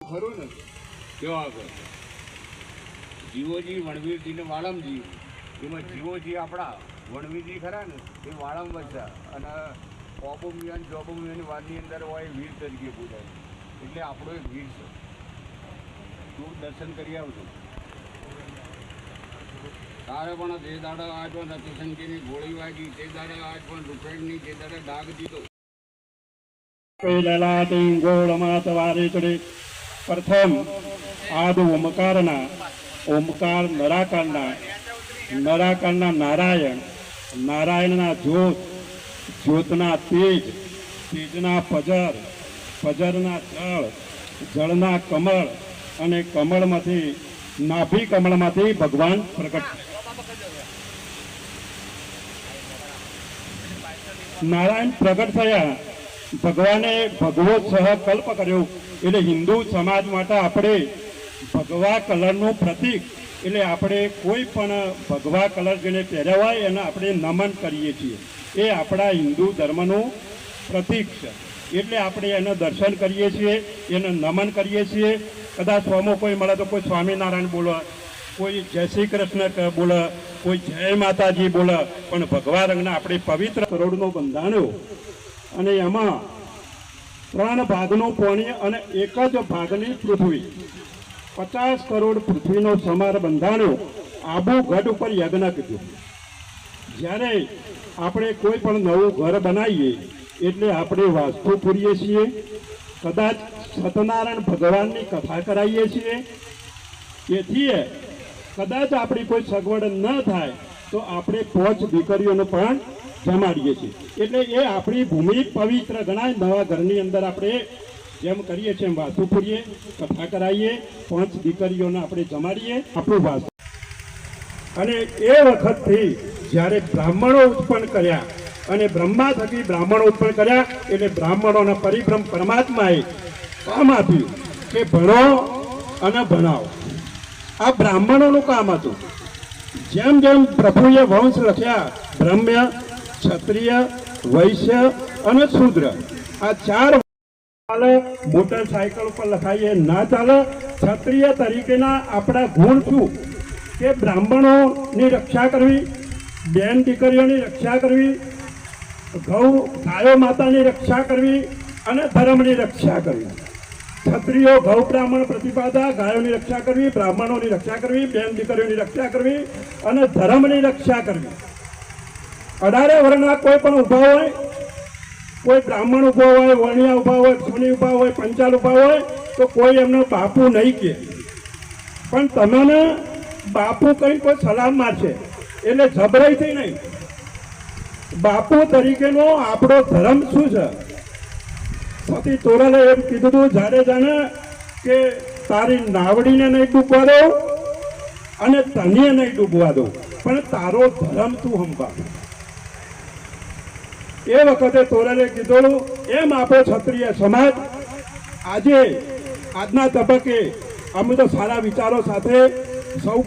ખરું ને કેવા આગળ જીવોજી વણવીરજી ને વાળમજી, એમાં જીવોજી આપણા વણવીરજી ખરા ને એ વાળમ વચ્ચા અને ઓબુમિયન જોબુમિયન વારની અંદર હોય વીર તરીકે પૂજાય, એટલે આપણો એક વીર છે. તું દર્શન કરી આવજો. તારે પણ તે દાડા આજ પણ રતિશંકીની ગોળી વાગી, તે દાડા આજ પણ રૂપેણની તે દાડા ડાઘ દીધો. પ્રથમ આદ ઓમકારના, ઓમકાર નરાકારના, નરાકારના નારાયણ, નારાયણના જ્યોત, જ્યોતના તેજ, તેજના પજર, પજરના જળ, જળના કમળ અને કમળમાંથી નાભી કમળમાંથી ભગવાન પ્રગટ. નારાયણ પ્રગટ થયા. ભગવાને ભગવો સહ કલ્પ કર્યો, એટલે હિન્દુ સમાજ માટે આપણે ભગવા કલરનું પ્રતીક, એટલે આપણે કોઈ પણ ભગવા કલર જેને પહેર્યા હોય એને આપણે નમન કરીએ છીએ. એ આપણા હિન્દુ ધર્મનું પ્રતીક છે, એટલે આપણે એને દર્શન કરીએ છીએ, એને નમન કરીએ છીએ. કદાચ સ્વામો કોઈ મળે તો કોઈ સ્વામિનારાયણ બોલે, કોઈ જય શ્રી કૃષ્ણ બોલે, કોઈ જય માતાજી બોલે, પણ ભગવા રંગના આપણે પવિત્ર કરોડનો બંધાણ્યો અને એમાં 3 ભાગનું પાણી અને 1 જ ભાગની પૃથ્વી, 50 કરોડ પૃથ્વીનો સમાર બંધાણ્યો. આબુ ગઢ ઉપર યજ્ઞ કીધું. જ્યારે આપણે કોઈ પણ નવું ઘર બનાવીએ એટલે આપણે વાસ્તુ પૂરીએ છીએ, કદાચ સત્યનારાયણ ભગવાનની કથા કરાવીએ છીએ. એથી કદાચ આપણી કોઈ સગવડ ન થાય તો આપણે 5 દીકરીઓને પણ જમાડીએ છીએ. એટલે એ આપણી ભૂમિ પવિત્ર ગણાય. નવા ઘરની અંદર આપણે જેમ કરીએ છીએ એમ વાસ્તુ પૂરીએ, કથા કરાવીએ, 5 દીકરીઓને આપણે જમાડીએ, આપણું વાસ્તુ. અને એ વખતથી જ્યારે બ્રાહ્મણો ઉત્પન્ન કર્યા અને બ્રહ્મા થકી બ્રાહ્મણો ઉત્પન્ન કર્યા, એટલે બ્રાહ્મણોના પરિભ્રમ પરમાત્માએ કામ આપ્યું કે ભણો અને ભણાવો. આ બ્રાહ્મણોનું કામ હતું. જેમ જેમ પ્રભુએ વંશ લખ્યા, બ્રહ્મ્ય, ક્ષત્રિય, વૈશ્ય અને શૂદ્ર, આ 4 ચાલે. મોટરસાયકલ ઉપર લખાઈએ ના ચાલે. ક્ષત્રિય તરીકેના આપણા ગુણ શું કે બ્રાહ્મણોની રક્ષા કરવી, બેન દીકરીઓની રક્ષા કરવી, ગાયો માતાની રક્ષા કરવી અને ધર્મની રક્ષા કરવી. ક્ષત્રિયો ગૌ બ્રાહ્મણ પ્રતિપાદા, ગાયોની રક્ષા કરવી, બ્રાહ્મણોની રક્ષા કરવી, બેન દીકરીઓની રક્ષા કરવી અને ધર્મની રક્ષા કરવી. 18 વર્ણના કોઈ પણ ઊભા હોય, કોઈ બ્રાહ્મણ ઊભો હોય, વણિયા ઊભા હોય, સુની ઊભા હોય, પંચાલ ઊભા હોય, તો કોઈ એમનો બાપુ નહીં કહે, પણ તમને બાપુ કઈ કોઈ સલામ મારશે. એટલે જબરાઈથી નહીં. બાપુ તરીકેનો આપણો ધર્મ શું છે? સતી તોરલે એમ કીધું હતું જાડેજાને કે તારી નાવડીને નહીં ડૂબવા દો અને તને નહીં ડૂબવા દો, પણ તારો ધર્મ તું સંભાળ. એ વખતે તોરલે કીધું. એમ આપણો ક્ષત્રિય સમાજ આજે આજના તબક્કે અમે તો સારા વિચારો સાથે સૌ